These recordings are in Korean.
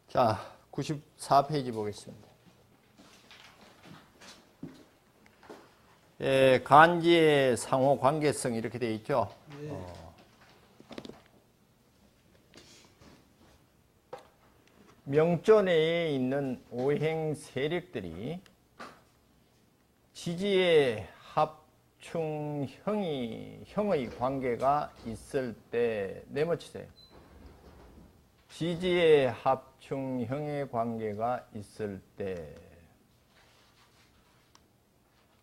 자, 94페이지 보겠습니다. 간지의 상호 관계성 이렇게 되어 있죠. 네. 명조 내에 있는 오행 세력들이 지지의 합충형의 관계가 있을 때 네모치세요. 지지의 합충형의 관계가 있을 때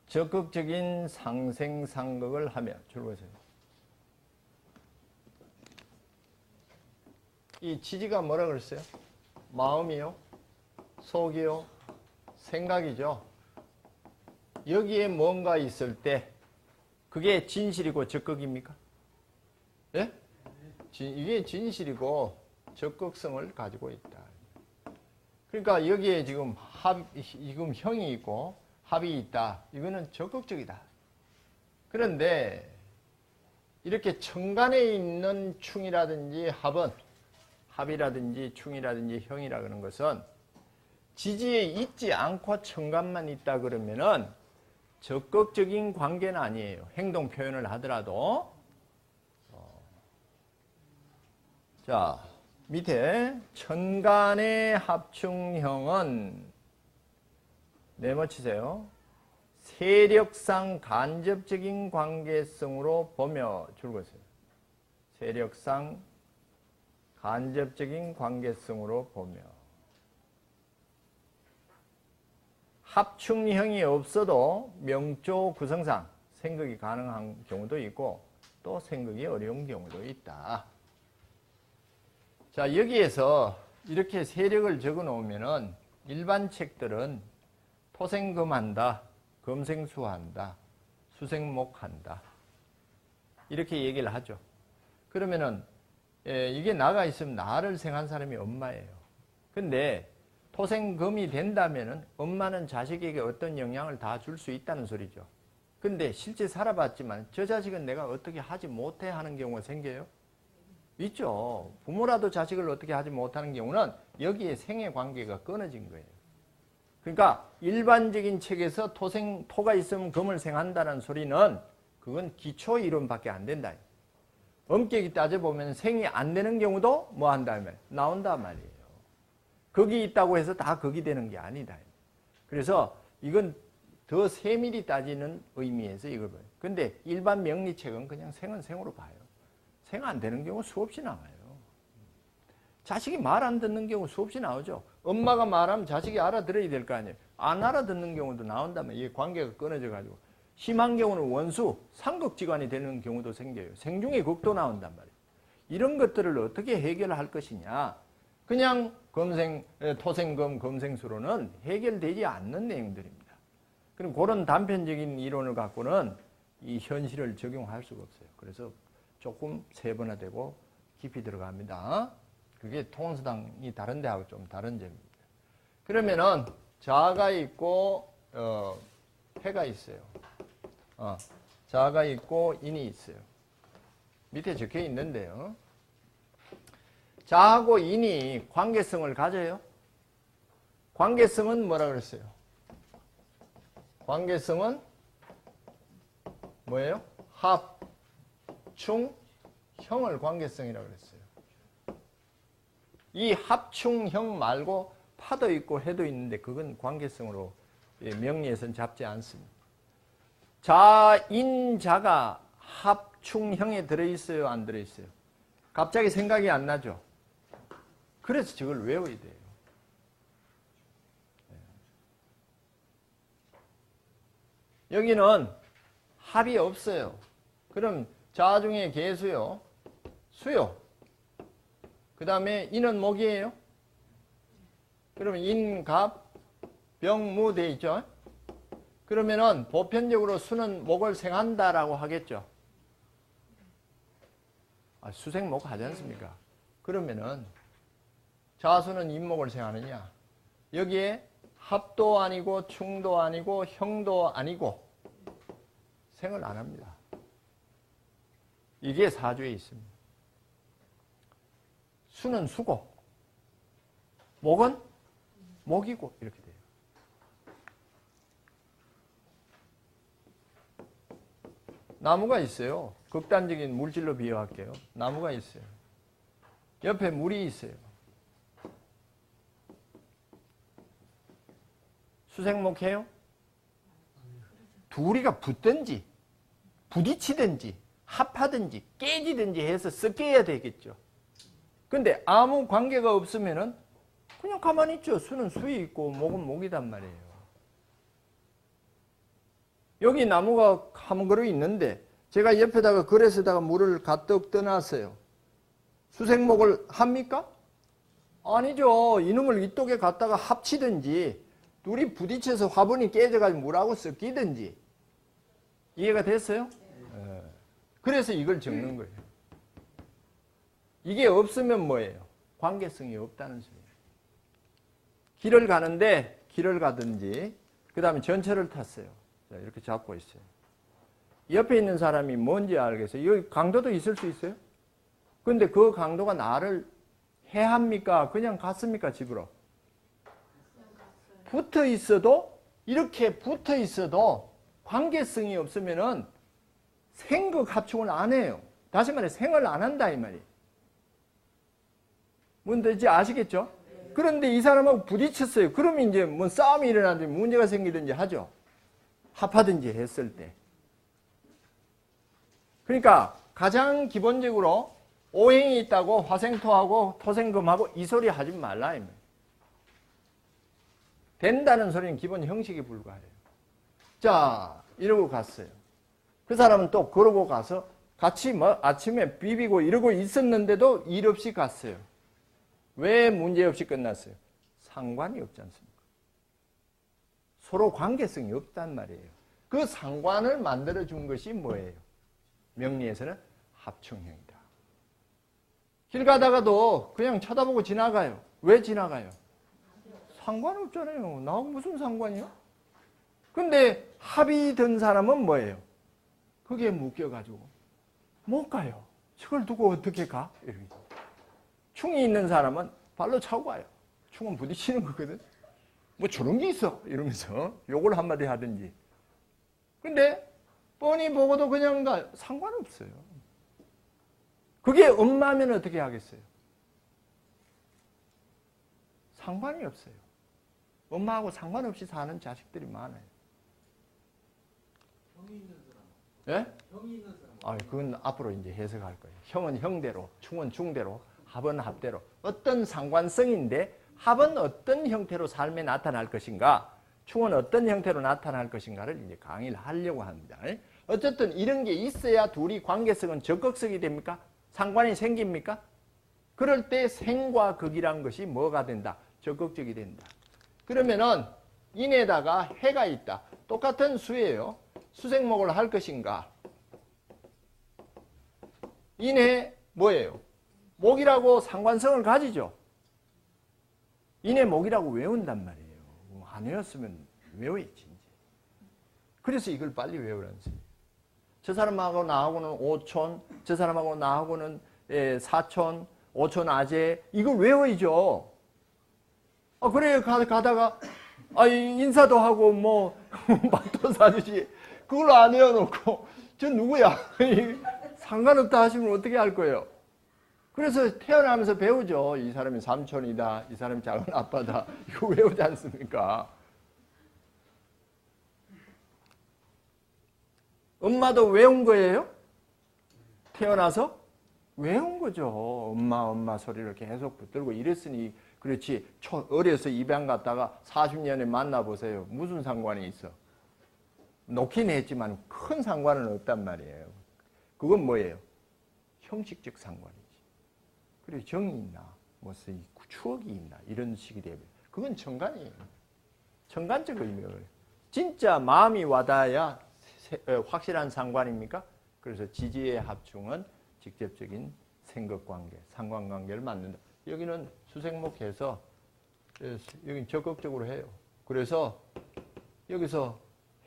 적극적인 상생상극을 하며 줄거세요. 이 지지가 뭐라 그랬어요? 마음이요? 속이요? 생각이죠. 여기에 뭔가 있을 때 그게 진실이고 적극입니까? 예? 이게 진실이고 적극성을 가지고 있다. 그러니까 여기에 지금 지금 형이 있고 합이 있다. 이거는 적극적이다. 그런데 이렇게 천간에 있는 충이라든지 합이라든지 충이라든지 형이라 그러는 것은 지지에 있지 않고 천간만 있다 그러면은 적극적인 관계는 아니에요. 행동 표현을 하더라도. 자, 밑에 천간의 합충형은 네모치세요. 세력상 간접적인 관계성으로 보며 줄거세요. 세력상 간접적인 관계성으로 보며 합충형이 없어도 명조 구성상 생극이 가능한 경우도 있고 또 생극이 어려운 경우도 있다. 자, 여기에서 이렇게 세력을 적어 놓으면은 일반 책들은 토생금한다, 금생수한다, 수생목한다 이렇게 얘기를 하죠. 그러면은 이게 나가 있으면 나를 생한 사람이 엄마예요. 근데 토생금이 된다면은 엄마는 자식에게 어떤 영향을 다 줄 수 있다는 소리죠. 근데 실제 살아봤지만 저 자식은 내가 어떻게 하지 못해 하는 경우가 생겨요? 있죠. 부모라도 자식을 어떻게 하지 못하는 경우는 여기에 생애 관계가 끊어진 거예요. 그러니까 일반적인 책에서 토가 있으면 금을 생한다는 소리는 그건 기초 이론밖에 안 된다. 엄격히 따져보면 생이 안 되는 경우도 뭐 한다면 나온단 말이에요. 극이 있다고 해서 다 극이 되는 게 아니다. 그래서 이건 더 세밀히 따지는 의미에서 이걸 봐요. 근데 일반 명리책은 그냥 생은 생으로 봐요. 생 안 되는 경우 수없이 나와요. 자식이 말 안 듣는 경우 수없이 나오죠. 엄마가 말하면 자식이 알아들어야 될 거 아니에요. 안 알아듣는 경우도 나온다면 이게 관계가 끊어져 가지고 심한 경우는 원수, 상극지간이 되는 경우도 생겨요. 생중의 극도 나온단 말이에요. 이런 것들을 어떻게 해결할 것이냐. 그냥 토생금, 금생수로는 해결되지 않는 내용들입니다. 그럼 그런 단편적인 이론을 갖고는 이 현실을 적용할 수가 없어요. 그래서 조금 세분화되고 깊이 들어갑니다. 그게 통원수당이 다른 데하고 좀 다른 점입니다. 그러면은 자가 있고 해가 있어요. 자가 있고 인이 있어요. 밑에 적혀 있는데요. 자하고 인이 관계성을 가져요. 관계성은 뭐라 그랬어요? 관계성은 뭐예요? 합, 충, 형을 관계성이라고 그랬어요. 이 합충형 말고 파도 있고 해도 있는데 그건 관계성으로 명리에서는 잡지 않습니다. 자인자가 합충형에 들어있어요? 안 들어있어요? 갑자기 생각이 안 나죠? 그래서 저걸 외워야 돼요. 여기는 합이 없어요. 그럼 자 중에 개수요, 수요. 그 다음에 인은 목이에요. 그러면 인, 갑, 병, 무 돼 있죠. 그러면은 보편적으로 수는 목을 생한다라고 하겠죠. 수생목 하지 않습니까? 그러면은 자수는 인목을 생하느냐? 여기에 합도 아니고 충도 아니고 형도 아니고 생을 안 합니다. 이게 사주에 있습니다. 수는 수고, 목은 목이고 이렇게 돼요. 나무가 있어요. 극단적인 물질로 비유할게요. 나무가 있어요. 옆에 물이 있어요. 수생목해요? 둘이가 붙든지 부딪히든지 합하든지 깨지든지 해서 섞여야 되겠죠. 근데 아무 관계가 없으면은 그냥 가만히 있죠. 수는 수이 있고 목은 목이단 말이에요. 여기 나무가 한 그루 있는데 제가 옆에다가 그릇에다가 물을 가득 떠놨어요. 수생목을 합니까? 아니죠. 이놈을 이쪽에 갖다가 합치든지 둘이 부딪혀서 화분이 깨져가지고 물하고 섞이든지. 이해가 됐어요? 네. 그래서 이걸 적는 거예요. 이게 없으면 뭐예요? 관계성이 없다는 소리예요. 길을 가는데 길을 가든지 그 다음에 전철을 탔어요. 자, 이렇게 잡고 있어요. 옆에 있는 사람이 뭔지 알겠어요? 여기 강도도 있을 수 있어요? 근데 그 강도가 나를 해합니까? 그냥 갔습니까? 집으로? 붙어 있어도 이렇게 붙어 있어도 관계성이 없으면은 생극 합충을 안 해요. 다시 말해 생을 안 한다 이 말이에요. 뭔지 아시겠죠? 그런데 이 사람하고 부딪혔어요. 그러면 이제 뭐 싸움이 일어나든지 문제가 생기든지 하죠. 합하든지 했을 때. 그러니까 가장 기본적으로 오행이 있다고 화생토하고 토생금하고 이 소리 하지 말라 이 말이에요. 된다는 소리는 기본 형식에 불과해요. 자, 이러고 갔어요. 그 사람은 또 그러고 가서 같이 뭐 아침에 비비고 이러고 있었는데도 일 없이 갔어요. 왜 문제 없이 끝났어요? 상관이 없지 않습니까? 서로 관계성이 없단 말이에요. 그 상관을 만들어준 것이 뭐예요? 명리에서는 합충형이다. 길 가다가도 그냥 쳐다보고 지나가요. 왜 지나가요? 상관없잖아요. 나하고 무슨 상관이요? 근데 합이 든 사람은 뭐예요? 그게 묶여가지고 못 가요. 저걸 두고 어떻게 가? 이러면서. 충이 있는 사람은 발로 차고 가요. 충은 부딪히는 거거든. 뭐 저런 게 있어 이러면서 욕을 한마디 하든지. 근데 뻔히 보고도 그냥 가. 상관없어요. 그게 엄마면 어떻게 하겠어요? 상관이 없어요. 엄마하고 상관없이 사는 자식들이 많아요. 형이 있는 사람. 예? 형이 있는 사람. 아, 그건 앞으로 이제 해석할 거예요. 형은 형대로, 충은 충대로, 합은 합대로. 어떤 상관성인데 합은 어떤 형태로 삶에 나타날 것인가, 충은 어떤 형태로 나타날 것인가를 이제 강의를 하려고 합니다. 어쨌든 이런 게 있어야 둘이 관계성은 적극성이 됩니까? 상관이 생깁니까? 그럴 때 생과 극이란 것이 뭐가 된다? 적극적이 된다. 그러면은 인에다가 해가 있다. 똑같은 수예요. 수생목을 할 것인가? 인해 뭐예요? 목이라고 상관성을 가지죠. 인해 목이라고 외운단 말이에요. 안 외웠으면 외워야지 이제. 그래서 이걸 빨리 외우라는 소리예요. 저 사람하고 나하고는 5촌, 저 사람하고 나하고는 4촌, 5촌 아재, 이걸 외워야죠. 그래요. 가다가 인사도 하고 뭐 밥도 사주지. 그걸 안 외워놓고 저 누구야? 상관없다 하시면 어떻게 할 거예요? 그래서 태어나면서 배우죠. 이 사람이 삼촌이다. 이 사람이 작은 아빠다. 이거 외우지 않습니까? 엄마도 외운 거예요? 태어나서? 외운 거죠. 엄마 소리를 계속 붙들고 이랬으니 그렇지. 어려서 입양 갔다가 40년에 만나보세요. 무슨 상관이 있어? 놓긴 했지만 큰 상관은 없단 말이에요. 그건 뭐예요? 형식적 상관이지. 그리고 정이 있나, 무슨 추억이 있나 이런 식이 되면 그건 정관이에요. 정관적 의미가 그래요. 진짜 마음이 와닿아야 확실한 상관입니까? 그래서 지지의 합충은 직접적인 생각관계, 상관관계를 만든다. 여기는 수생목해서 여기 적극적으로 해요. 그래서 여기서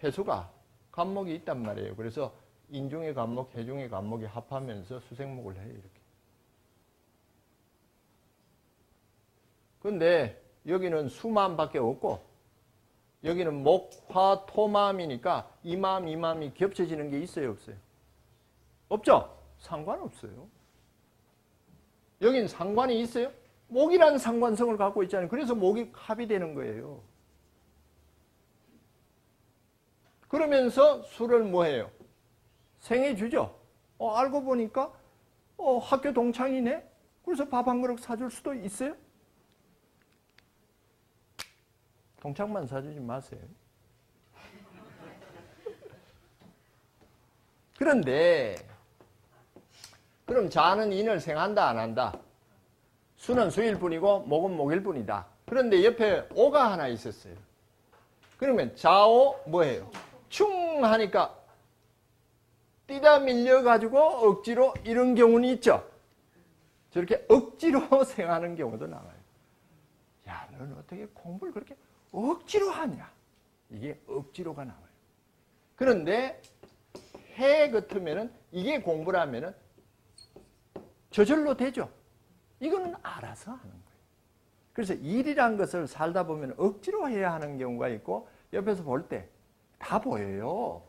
해수가 간목이 있단 말이에요. 그래서 인중의 간목, 해중의 간목이 합하면서 수생목을 해요. 이렇게. 그런데 여기는 수마음밖에 없고 여기는 목, 화, 토마음이니까 이 마음, 이 마음이 겹쳐지는 게 있어요, 없어요? 없죠? 상관없어요. 여긴 상관이 있어요? 목이라는 상관성을 갖고 있잖아요. 그래서 목이 합이 되는 거예요. 그러면서 술을 뭐해요? 생해주죠. 알고 보니까 학교 동창이네? 그래서 밥 한 그릇 사줄 수도 있어요? 동창만 사주지 마세요. 그런데 그럼 자는 인을 생한다 안 한다? 수는 수일 뿐이고 목은 목일 뿐이다. 그런데 옆에 오가 하나 있었어요. 그러면 자오 뭐예요? 충 하니까 뛰다 밀려가지고 억지로 이런 경우는 있죠. 저렇게 억지로 생하는 경우도 나와요. 야, 너는 어떻게 공부를 그렇게 억지로 하냐? 이게 억지로가 나와요. 그런데 해 같으면은 이게 공부라면은 저절로 되죠. 이거는 알아서 하는 거예요. 그래서 일이란 것을 살다 보면 억지로 해야 하는 경우가 있고 옆에서 볼 때 다 보여요.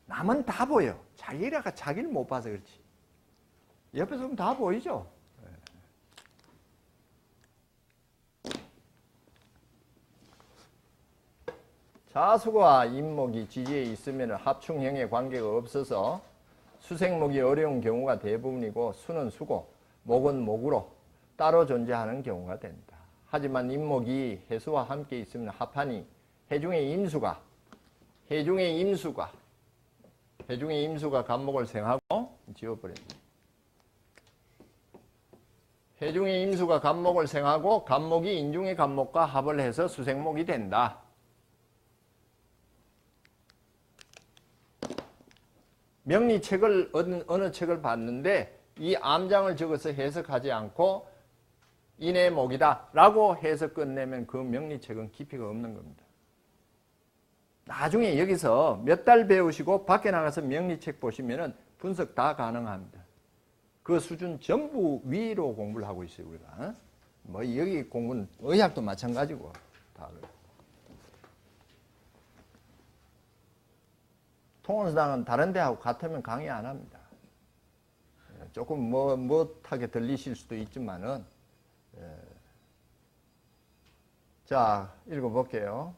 남은 다 보여. 자기가 자기를 못 봐서 그렇지. 옆에서 보면 다 보이죠. 자수가 임목이 지지에 있으면 합충형의 관계가 없어서 수생목이 어려운 경우가 대부분이고 수는 수고, 목은 목으로 따로 존재하는 경우가 된다. 하지만 임목이 해수와 함께 있으면 합하니 해중의 임수가 간목을 생하고 지워버립니다. 해중의 임수가 간목을 생하고 간목이 인중의 간목과 합을 해서 수생목이 된다. 명리책을 어느 책을 봤는데 이 암장을 적어서 해석하지 않고 인의 목이다 라고 해서 끝내면 그 명리책은 깊이가 없는 겁니다. 나중에 여기서 몇 달 배우시고 밖에 나가서 명리책 보시면은 분석 다 가능합니다. 그 수준 전부 위로 공부를 하고 있어요, 우리가. 뭐 여기 공부는 의학도 마찬가지고 다. 통원수당은 다른 데하고 같으면 강의 안 합니다. 조금 못하게 들리실 수도 있지만은. 자, 읽어볼게요.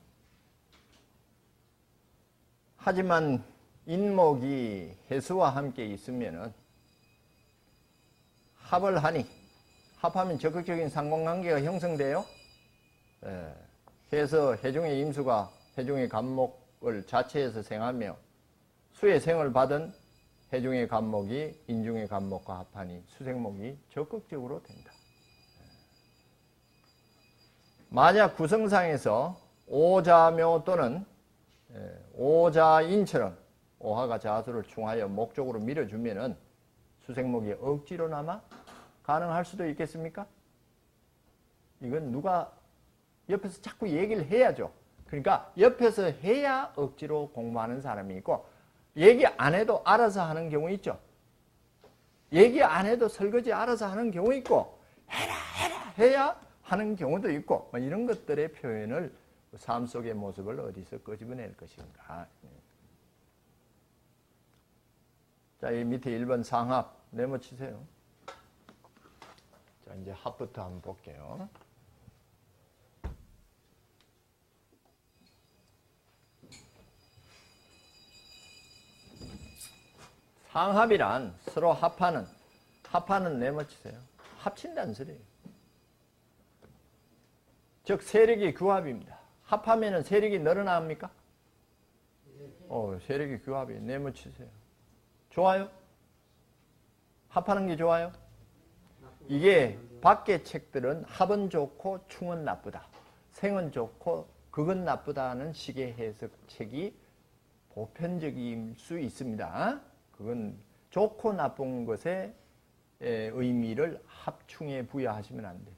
하지만 인목이 해수와 함께 있으면은 합을 하니, 합하면 적극적인 상관관계가 형성돼요. 그래서 해중의 임수가 해중의 간목을 자체에서 생하며 수의 생을 받은 해중의 간목이 인중의 간목과 합하니 수생목이 적극적으로 된다. 만약 구성상에서 오자묘 또는 오자인처럼 오하가 자수를 충하여 목 쪽으로 밀어주면은 수생목이 억지로나마 가능할 수도 있겠습니까? 이건 누가 옆에서 자꾸 얘기를 해야죠. 그러니까 옆에서 해야 억지로 공부하는 사람이 있고 얘기 안 해도 알아서 하는 경우 있죠. 얘기 안 해도 설거지 알아서 하는 경우 있고 해라 해야 하는 경우도 있고 뭐 이런 것들의 표현을 삶 속의 모습을 어디서 끄집어낼 것인가. 자, 이 밑에 1번 상합 네모치세요. 자, 이제 합부터 한번 볼게요. 상합이란 서로 합하는 네모치세요. 합친다는 소리예요. 즉 세력이 규합입니다. 합하면은 세력이 늘어납니까? 세력이 규합이 네모치세요. 좋아요? 합하는 게 좋아요? 이게 밖의 책들은 합은 좋고 충은 나쁘다. 생은 좋고 극은 나쁘다는 식의 해석책이 보편적일 수 있습니다. 그건 좋고 나쁜 것의 의미를 합충에 부여하시면 안 돼요.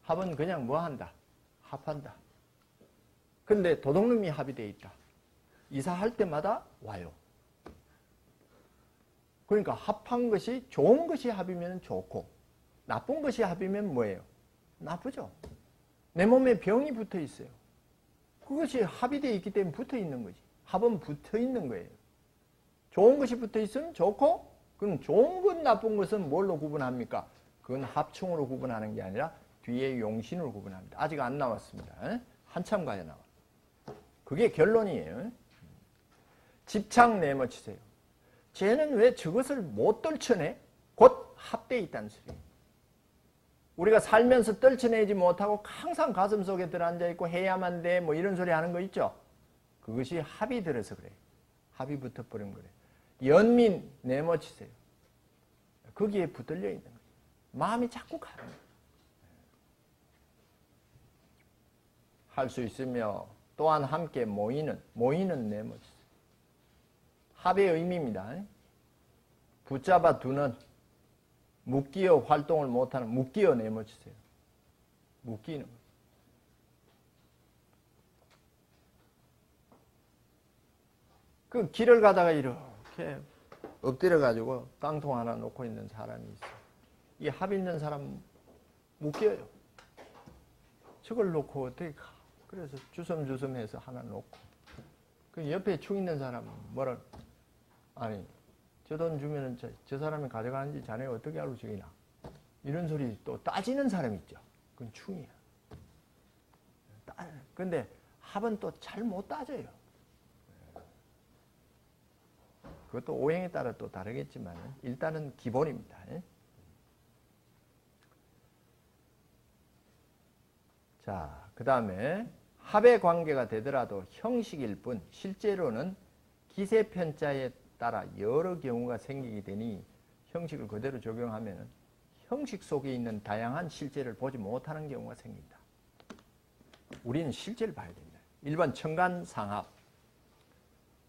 합은 그냥 뭐 한다? 합한다. 근데 도둑놈이 합이 되어 있다. 이사할 때마다 와요. 그러니까 합한 것이 좋은 것이 합이면 좋고 나쁜 것이 합이면 뭐예요? 나쁘죠. 내 몸에 병이 붙어 있어요. 그것이 합이 되어 있기 때문에 붙어 있는 거지. 합은 붙어 있는 거예요. 좋은 것이 붙어 있으면 좋고, 그럼 좋은 것, 나쁜 것은 뭘로 구분합니까? 그건 합충으로 구분하는 게 아니라 뒤에 용신으로 구분합니다. 아직 안 나왔습니다. 한참 가야 나와. 그게 결론이에요. 집착 내모치세요. 쟤는 왜 저것을 못 떨쳐내? 곧 합되어 있다는 소리예요. 우리가 살면서 떨쳐내지 못하고 항상 가슴속에 들어앉아 있고 해야만 돼 뭐 이런 소리 하는 거 있죠? 그것이 합이 들어서 그래요. 합이 붙어버린 거래요. 연민 내모치세요. 거기에 붙들려 있는 거예요. 마음이 자꾸 가는 거예요. 할 수 있으며 또한 함께 모이는 내모치세요. 합의 의미입니다. 붙잡아 두는, 묶이어 활동을 못하는, 묶이어 내모치세요. 묶이는 거예요. 그 길을 가다가 이렇게 엎드려가지고 깡통 하나 놓고 있는 사람이 있어. 이 합 있는 사람 묶여요. 저걸 놓고 어떻게 가? 그래서 주섬주섬해서 하나 놓고. 그 옆에 축 있는 사람은 뭐라, 아니, 저 돈 주면은 저 사람이 가져가는지 자네 어떻게 알고 저기나. 이런 소리 또 따지는 사람 있죠. 그건 충이야. 근데 합은 또 잘 못 따져요. 그것도 오행에 따라 또 다르겠지만 일단은 기본입니다. 자, 그 다음에 합의 관계가 되더라도 형식일 뿐 실제로는 기세편자에 따라 여러 경우가 생기게 되니 형식을 그대로 적용하면 형식 속에 있는 다양한 실제를 보지 못하는 경우가 생긴다. 우리는 실제를 봐야 됩니다. 1번 천간상합.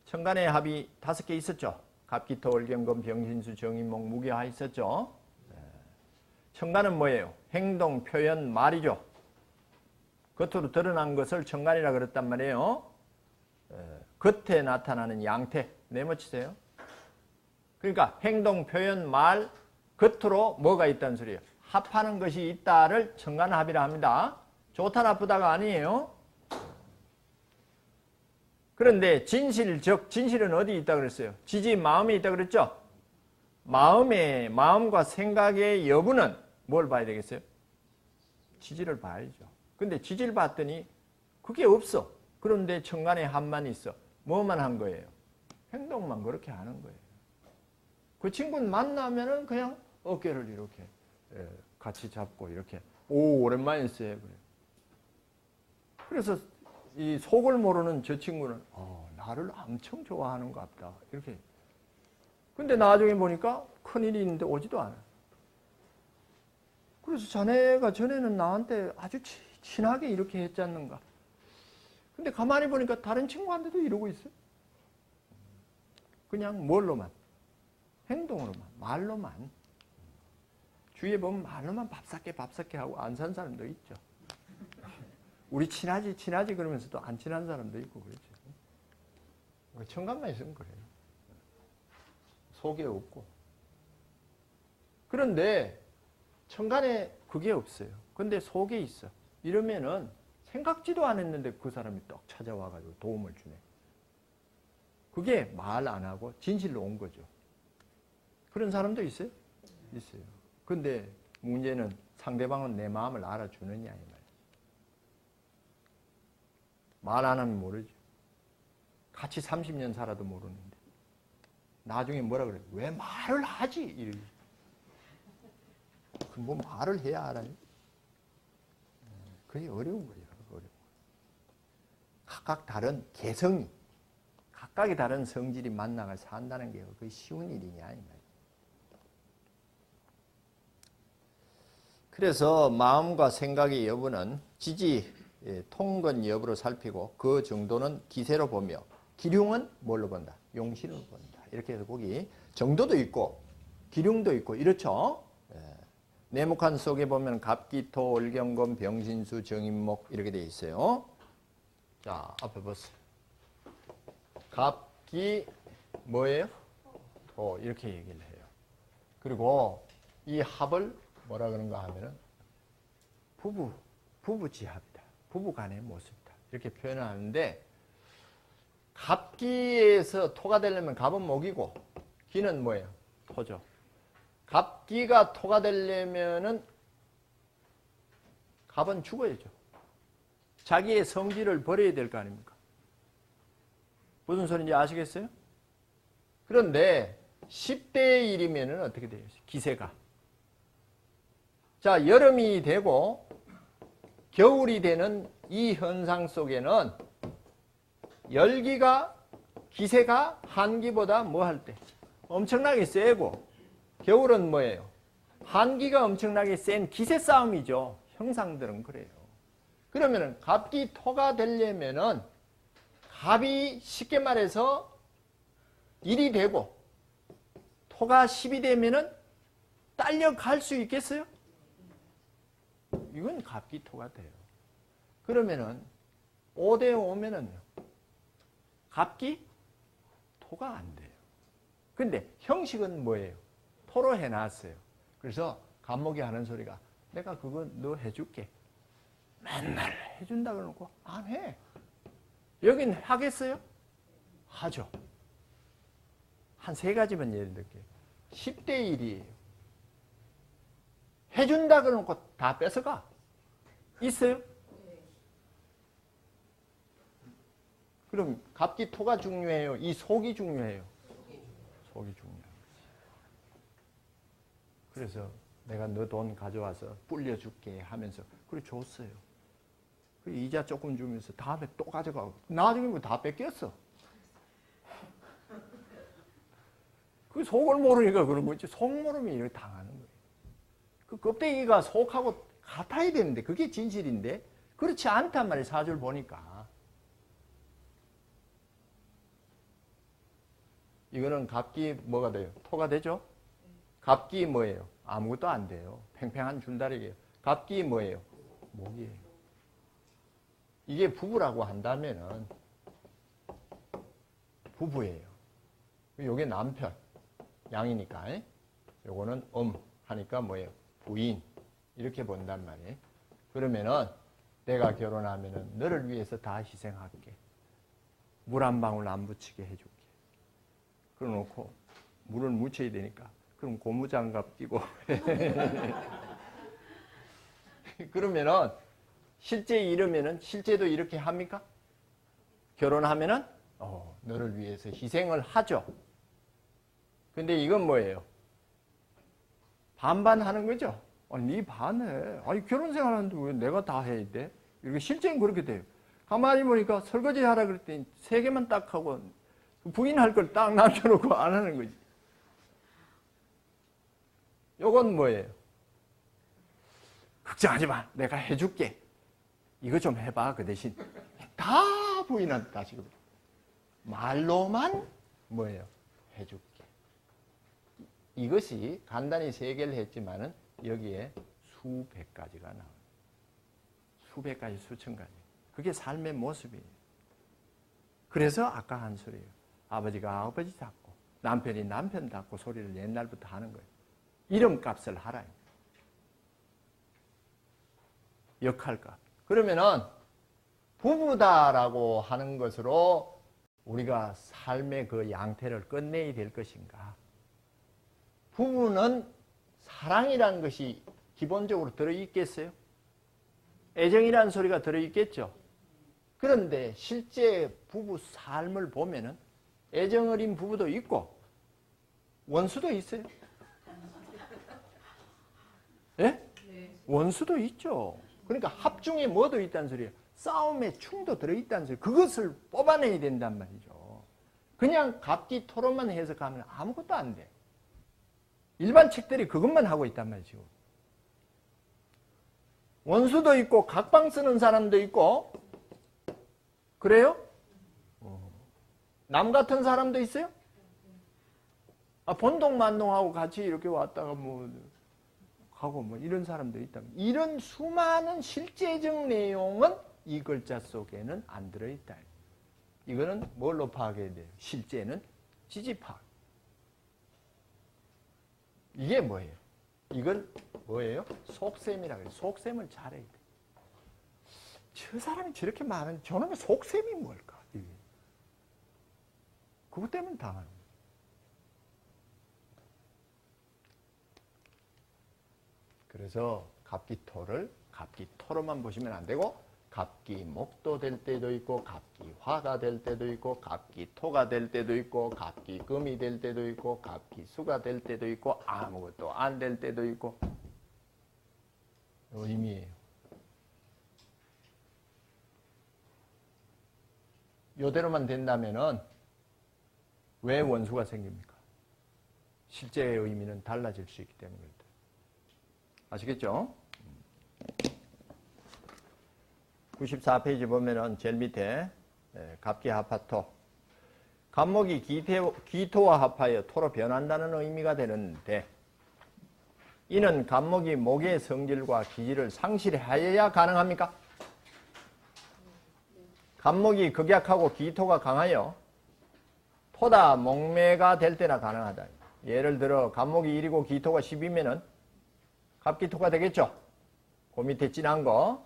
천간의 합이 5개 있었죠. 갑기토, 월경금, 병신수, 정인목, 무게화 있었죠. 천간은 뭐예요? 행동, 표현, 말이죠. 겉으로 드러난 것을 천간이라 그랬단 말이에요. 겉에 나타나는 양태, 네모치세요. 그러니까 행동, 표현, 말, 겉으로 뭐가 있다는 소리예요. 합하는 것이 있다를 천간합이라 합니다. 좋다 나쁘다가 아니에요. 그런데 진실은 어디 있다 그랬어요? 지지 마음에 있다 그랬죠? 마음과 생각의 여부는 뭘 봐야 되겠어요? 지지를 봐야죠. 근데 지지를 봤더니 그게 없어. 그런데 천간에 합만 있어. 뭐만 한 거예요? 행동만 그렇게 하는 거예요. 그 친구는 만나면은 그냥 어깨를 이렇게 같이 잡고 이렇게 오 오랜만에 있어요. 그래서 이 속을 모르는 저 친구는 나를 엄청 좋아하는 것 같다. 이렇게. 근데 나중에 보니까 큰일이 있는데 오지도 않아. 그래서 자네가 전에는 나한테 아주 친하게 이렇게 했지 않는가. 근데 가만히 보니까 다른 친구한테도 이러고 있어요. 그냥 뭘로만? 행동으로만, 말로만. 주위에 보면 말로만 밥삭게 하고 안 산 사람도 있죠. 우리 친하지 그러면서도 안 친한 사람도 있고 그렇죠. 천간만 있으면 그래요. 속에 없고. 그런데 천간에 그게 없어요. 근데 속에 있어. 이러면은 생각지도 않았는데 그 사람이 떡 찾아와가지고 도움을 주네. 그게 말 안 하고 진실로 온 거죠. 그런 사람도 있어요? 있어요. 근데 문제는 상대방은 내 마음을 알아주느냐 이 말이에요. 말 안 하면 모르죠. 같이 30년 살아도 모르는데 나중에 뭐라 그래요? 왜 말을 하지? 이러지. 뭐 말을 해야 알아요? 그게 어려운 거예요. 어려운. 각각 다른 개성이, 각각의 다른 성질이 만나가 산다는 게 그게 쉬운 일이냐 이 말이에요. 그래서 마음과 생각의 여부는 지지, 통근 여부로 살피고 그 정도는 기세로 보며 기륭은 뭘로 본다? 용신으로 본다. 이렇게 해서 거기 정도도 있고 기륭도 있고 이렇죠. 네모칸 속에 보면 갑기토, 월경금, 병신수, 정인목 이렇게 되어 있어요. 자, 앞에 보세요. 갑기 뭐예요? 토 이렇게 얘기를 해요. 그리고 이 합을 뭐라 그런가 하면은 부부지합이다. 부부간의 모습이다. 이렇게 표현하는데 갑기에서 토가 되려면 갑은 목이고 기는 뭐예요? 토죠. 갑기가 토가 되려면은 갑은 죽어야죠. 자기의 성질을 버려야 될 거 아닙니까? 무슨 소리인지 아시겠어요? 그런데 10대 1이면 어떻게 돼요? 기세가. 자, 여름이 되고 겨울이 되는 이 현상 속에는 열기가, 기세가 한기보다 뭐 할 때? 엄청나게 세고, 겨울은 뭐예요? 한기가 엄청나게 센 기세 싸움이죠. 형상들은 그래요. 그러면은 갑기 토가 되려면은 갑이 쉽게 말해서 1이 되고 토가 10이 되면은 딸려갈 수 있겠어요? 이건 갑기 토가 돼요. 그러면은 5대 5면은요. 갑기 토가 안 돼요. 근데 형식은 뭐예요? 토로 해놨어요. 그래서 갑목이 하는 소리가 내가 그거 너 해줄게. 맨날 해준다 그러고 안 해. 여긴 하겠어요? 하죠. 한 3가지만 예를 들게요. 10대 1이에요. 해준다 그러고 다 뺏어가. 있어요? 그럼 갑기 토가 중요해요? 이 속이 중요해요? 속이 중요해요. 그래서 내가 너 돈 가져와서 불려줄게 하면서 그래 줬어요. 그 이자 조금 주면서 다음에 또 가져가고 나중에 뭐 다 뺏겼어. 그 속을 모르니까 그런 거지. 속 모르면 이렇게 당하는 거예요. 그 껍데기가 속하고 같아야 되는데 그게 진실인데 그렇지 않단 말이에요. 사주를 보니까. 이거는 갑기 뭐가 돼요? 토가 되죠? 갑기 뭐예요? 아무것도 안 돼요. 팽팽한 줄다리기예요. 갑기 뭐예요? 목이에요. 이게 부부라고 한다면은 부부예요. 요게 남편, 양이니까. 요거는 하니까 뭐예요? 부인. 이렇게 본단 말이에요. 그러면은 내가 결혼하면은 너를 위해서 다 희생할게. 물 한 방울 안 묻히게 해줄게. 그러놓고 물을 묻혀야 되니까 그럼 고무장갑 끼고 그러면은 실제 이러면은 실제도 이렇게 합니까? 결혼하면은 너를 위해서 희생을 하죠. 근데 이건 뭐예요? 반반 하는 거죠. 네 반해. 아니 결혼 생활하는데 왜 내가 다 해야 돼? 이렇게 실제는 그렇게 돼요. 가만히 보니까 설거지 하라 그랬더니 3개만 딱 하고 부인 할 걸 딱 남겨놓고 안 하는 거지. 요건 뭐예요? 걱정하지 마. 내가 해줄게. 이거 좀 해봐. 그 대신 다 부인한테 다시거든. 말로만 뭐예요? 해줄게. 이것이 간단히 3개를 했지만은 여기에 수백 가지가 나와요. 수백 가지, 수천 가지. 그게 삶의 모습이에요. 그래서 아까 한 소리예요. 아버지가 아버지 닮고 남편이 남편 닮고 소리를 옛날부터 하는 거예요. 이름값을 하라. 역할값. 그러면은 부부다라고 하는 것으로 우리가 삶의 그 양태를 끝내야 될 것인가? 부부는 사랑이라는 것이 기본적으로 들어있겠어요? 애정이라는 소리가 들어있겠죠? 그런데 실제 부부 삶을 보면은 애정 어린 부부도 있고 원수도 있어요. 예? 네. 원수도 있죠. 그러니까 합중에 뭐도 있다는 소리예요. 싸움에 충도 들어있다는 소리예요. 그것을 뽑아내야 된단 말이죠. 그냥 갑기 토론만 해석하면 아무것도 안 돼. 일반 책들이 그것만 하고 있단 말이죠. 원수도 있고 각방 쓰는 사람도 있고 그래요? 남 같은 사람도 있어요? 본동만동하고 같이 이렇게 왔다가 뭐 하고 뭐 이런 사람도 있다. 이런 수많은 실제적 내용은 이 글자 속에는 안 들어있다. 이거는 뭘로 파악해야 돼요? 실제는 지지파악. 이게 뭐예요? 이걸 뭐예요? 속셈이라고 해요. 속셈을 잘해야 돼. 저 사람이 저렇게 많은 저놈의 속셈이 뭘까? 그것 때문에 당하는 거예요. 그래서 갑기토를 갑기토로만 보시면 안 되고 갑기목도 될 때도 있고 갑기화가 될 때도 있고 갑기토가 될 때도 있고 갑기금이 될 때도 있고 갑기수가 될 때도 있고 아무것도 안 될 때도 있고 의미예요. 이대로만 된다면은 왜 원수가 생깁니까? 실제의 의미는 달라질 수 있기 때문에 그렇다. 아시겠죠? 94페이지 보면은 제일 밑에 갑기합하토 갑목이 기토와 합하여 토로 변한다는 의미가 되는데 이는 갑목이 목의 성질과 기질을 상실하여야 가능합니까? 갑목이 극약하고 기토가 강하여 토다 목매가 될 때나 가능하다. 예를 들어 갑목이 1이고 기토가 10이면은 갑기토가 되겠죠? 그 밑에 진한 거.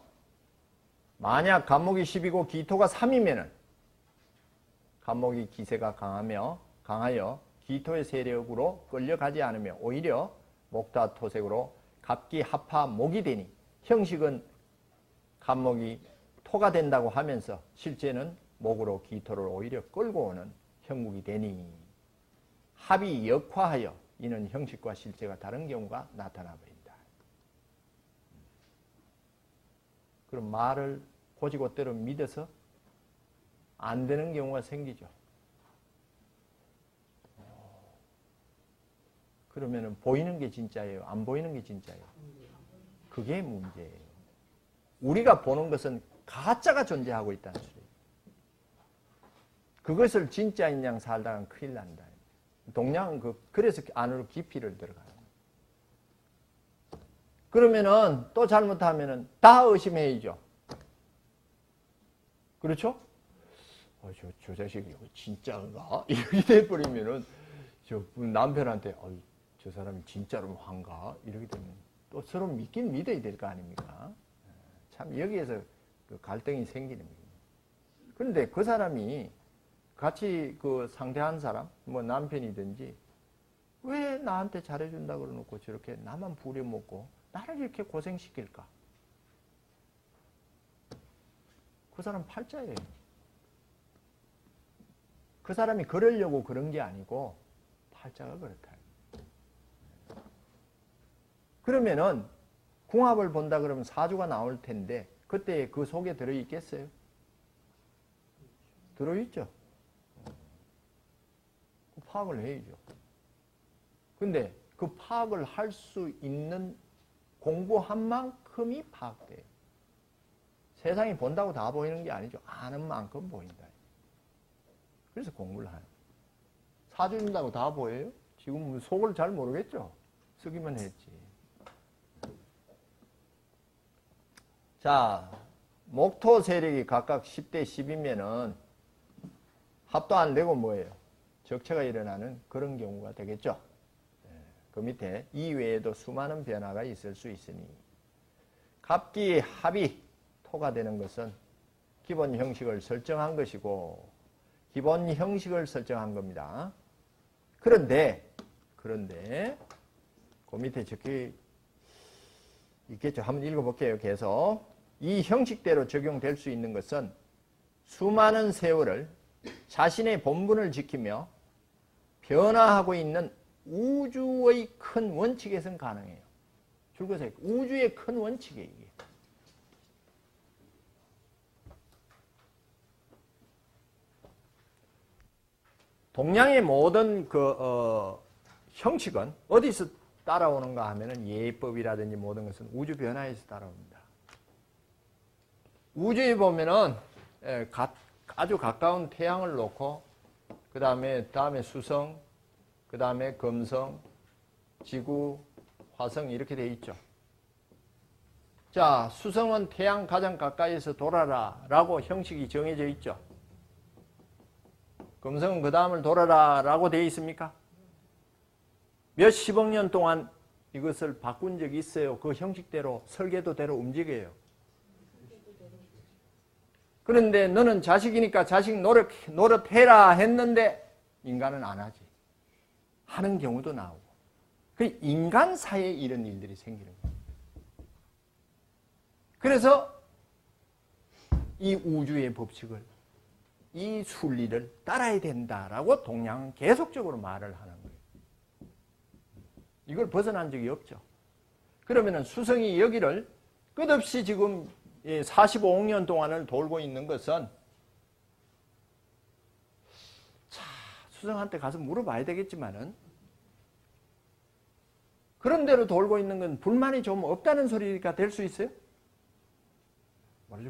만약 갑목이 10이고 기토가 3이면은 갑목이 기세가 강하여 기토의 세력으로 끌려가지 않으며 오히려 목타 토색으로 갑기합하 목이 되니 형식은 갑목이 토가 된다고 하면서 실제는 목으로 기토를 오히려 끌고 오는 형국이 되니 합이 역화하여 이는 형식과 실제가 다른 경우가 나타나 버린다. 그럼 말을 고지고대로 믿어서 안 되는 경우가 생기죠. 그러면은 보이는 게 진짜예요? 안 보이는 게 진짜예요? 그게 문제예요. 우리가 보는 것은 가짜가 존재하고 있다는 소리예요. 그것을 진짜인 양 살다간 큰일 난다. 동양은 그래서 안으로 깊이를 들어가요. 그러면은 또 잘못하면은 다 의심해야죠. 그렇죠? 저 자식이 진짜인가? 이렇게 돼버리면은 저 남편한테 저 사람이 진짜로 한가? 이렇게 되면 또 서로 믿긴 믿어야 될 거 아닙니까? 참 여기에서 그 갈등이 생기는 거예요. 그런데 그 사람이 같이 그 상대한 사람, 뭐 남편이든지 왜 나한테 잘해준다 그러놓고 저렇게 나만 부려먹고 나를 이렇게 고생시킬까? 그 사람 팔자예요. 그 사람이 그러려고 그런 게 아니고 팔자가 그렇다. 그러면은 궁합을 본다 그러면 사주가 나올 텐데 그때 그 속에 들어있겠어요? 들어있죠. 파악을 해야죠. 근데 그 파악을 할 수 있는 공부한 만큼이 파악돼요. 세상이 본다고 다 보이는 게 아니죠. 아는 만큼 보인다. 그래서 공부를 하는. 사주 준다고 다 보여요? 지금 속을 잘 모르겠죠? 쓰기만 했지. 자, 목토 세력이 각각 10대 10이면은 합도 안 되고 뭐예요? 적체가 일어나는 그런 경우가 되겠죠. 그 밑에 이외에도 수많은 변화가 있을 수 있으니 갑기 합이 토가 되는 것은 기본 형식을 설정한 것이고 기본 형식을 설정한 겁니다. 그런데 그 밑에 적혀 있겠죠. 한번 읽어볼게요. 계속 이 형식대로 적용될 수 있는 것은 수많은 세월을 자신의 본분을 지키며 변화하고 있는 우주의 큰 원칙에선 가능해요. 줄거서 우주의 큰 원칙이에요. 이게. 동양의 모든 형식은 어디서 따라오는가 하면은 예법이라든지 모든 것은 우주 변화에서 따라옵니다. 우주에 보면은 아주 가까운 태양을 놓고 다음에 수성, 그 다음에 금성, 지구, 화성 이렇게 되어 있죠. 자, 수성은 태양 가장 가까이에서 돌아라 라고 형식이 정해져 있죠. 금성은 그 다음을 돌아라 라고 되어 있습니까? 몇십억 년 동안 이것을 바꾼 적이 있어요. 그 형식대로 설계도대로 움직여요. 그런데 너는 자식이니까 자식 노릇해라 했는데 인간은 안 하지. 하는 경우도 나오고. 그 인간 사이에 이런 일들이 생기는 거예요. 그래서 이 우주의 법칙을, 이 순리를 따라야 된다라고 동양은 계속적으로 말을 하는 거예요. 이걸 벗어난 적이 없죠. 그러면은 수성이 여기를 끝없이 지금 45억 년 동안을 돌고 있는 것은, 자, 수성한테 가서 물어봐야 되겠지만은, 그런 대로 돌고 있는 건 불만이 좀 없다는 소리가 될 수 있어요?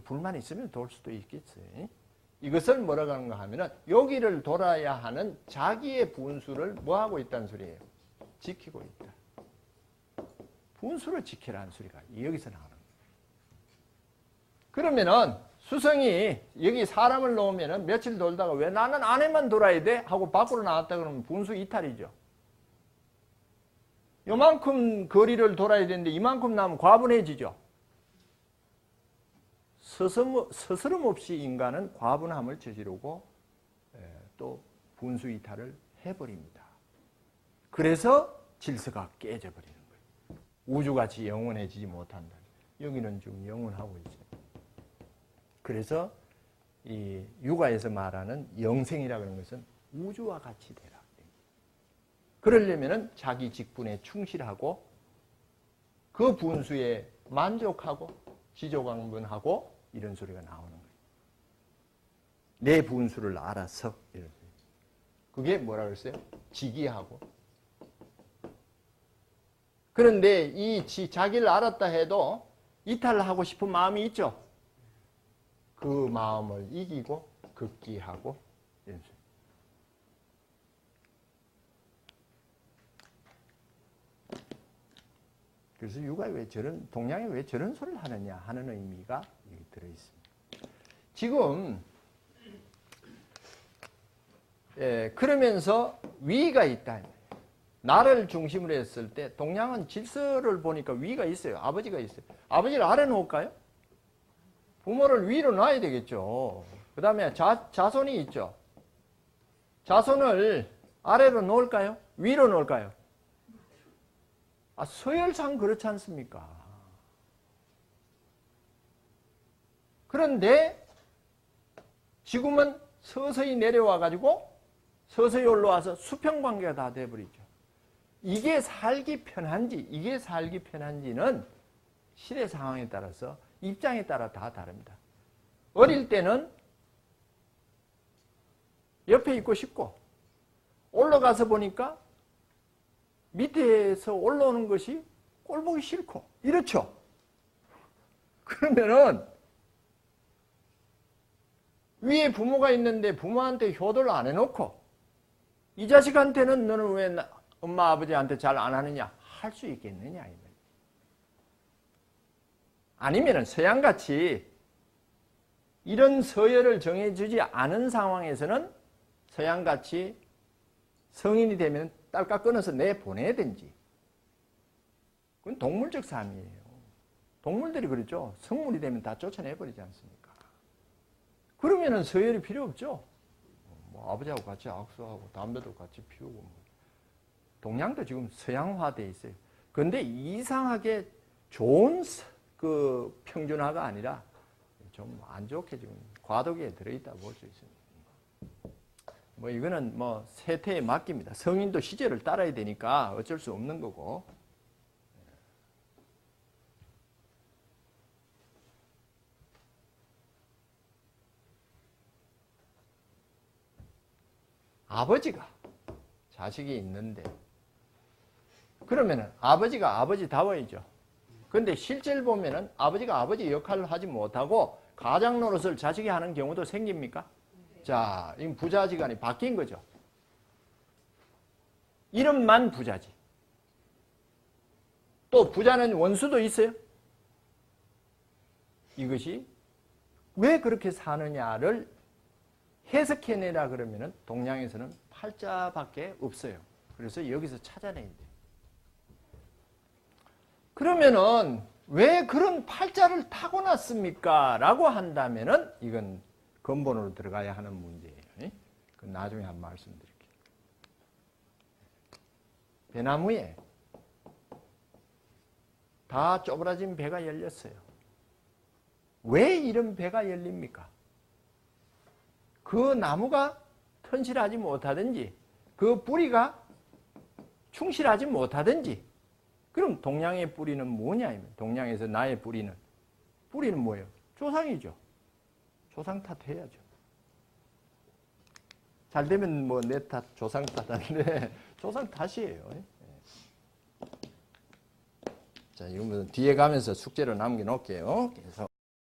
불만이 있으면 돌 수도 있겠지. 이것을 뭐라고 하는가 하면은, 여기를 돌아야 하는 자기의 분수를 뭐 하고 있다는 소리예요? 지키고 있다. 분수를 지키라는 소리가 여기서 나오는 거예요. 그러면은 수성이 여기 사람을 놓으면은 며칠 돌다가 왜 나는 안에만 돌아야 돼? 하고 밖으로 나왔다 그러면 분수 이탈이죠. 요만큼 거리를 돌아야 되는데 이만큼 나면 과분해지죠. 스스럼 없이 인간은 과분함을 저지르고 또 분수 이탈을 해버립니다. 그래서 질서가 깨져버리는 거예요. 우주같이 영원해지지 못한다. 여기는 지금 영원하고 있어요. 그래서 이 육아에서 말하는 영생이라고 하는 것은 우주와 같이 되라. 그러려면은 자기 직분에 충실하고 그 분수에 만족하고 지조강변하고 이런 소리가 나오는 거예요. 내 분수를 알아서 이런 소리. 그게 뭐라 그랬어요? 지기하고. 그런데 이 자기를 알았다 해도 이탈하고 싶은 마음이 있죠. 그 마음을 이기고 극기하고 이런 소리. 그래서 육아에 왜 저런, 동양에 왜 저런 소리를 하느냐 하는 의미가 여기 들어있습니다. 지금 그러면서 위가 있다. 나를 중심으로 했을 때 동양은 질서를 보니까 위가 있어요. 아버지가 있어요. 아버지를 아래 놓을까요? 부모를 위로 놔야 되겠죠. 그 다음에 자손이 있죠. 자손을 아래로 놓을까요? 위로 놓을까요? 서열상 그렇지 않습니까? 그런데 지금은 서서히 내려와 가지고 서서히 올라와서 수평관계가 다 돼버리죠. 이게 살기 편한지는 시대 상황에 따라서 입장에 따라 다 다릅니다. 어릴 때는 옆에 있고 싶고 올라가서 보니까 밑에서 올라오는 것이 꼴보기 싫고 이렇죠. 그러면은 위에 부모가 있는데 부모한테 효도를 안 해놓고 이 자식한테는 너는 왜 엄마 아버지한테 잘 안 하느냐 할 수 있겠느냐. 아니면은 서양같이 이런 서열을 정해주지 않은 상황에서는 서양같이 성인이 되면 딸깍 끊어서 내보내든지. 그건 동물적 삶이에요. 동물들이 그렇죠. 성물이 되면 다 쫓아내버리지 않습니까? 그러면은 서열이 필요 없죠. 뭐 아버지하고 같이 악수하고 담배도 같이 피우고. 동양도 지금 서양화되어 있어요. 그런데 이상하게 좋은 그 평준화가 아니라 좀 안 좋게 지금 과도기에 들어있다 볼 수 있습니다. 뭐 이거는 뭐 세태에 맡깁니다. 성인도 시절을 따라야 되니까 어쩔 수 없는 거고. 아버지가 자식이 있는데 그러면은 아버지가 아버지다워야죠. 그런데 실제를 보면은 아버지가 아버지 역할을 하지 못하고 가장 노릇을 자식이 하는 경우도 생깁니까? 자, 이 부자지간이 바뀐 거죠. 이름만 부자지. 또 부자는 원수도 있어요. 이것이 왜 그렇게 사느냐를 해석해내라 그러면은 동양에서는 팔자밖에 없어요. 그래서 여기서 찾아내야 돼요. 그러면은 왜 그런 팔자를 타고났습니까? 라고 한다면은 이건 근본으로 들어가야 하는 문제예요. 그 나중에 한번 말씀드릴게요. 배나무에 다 쪼그라진 배가 열렸어요. 왜 이런 배가 열립니까? 그 나무가 튼실하지 못하든지 그 뿌리가 충실하지 못하든지 그럼 동양의 뿌리는 뭐냐? 동양에서 나의 뿌리는 뭐예요? 조상이죠. 조상 탓해야죠. 잘 되면 뭐 내 탓, 조상 탓하는데 조상 탓이에요. 자, 이거 뒤에 가면서 숙제로 남겨놓을게요. 계속.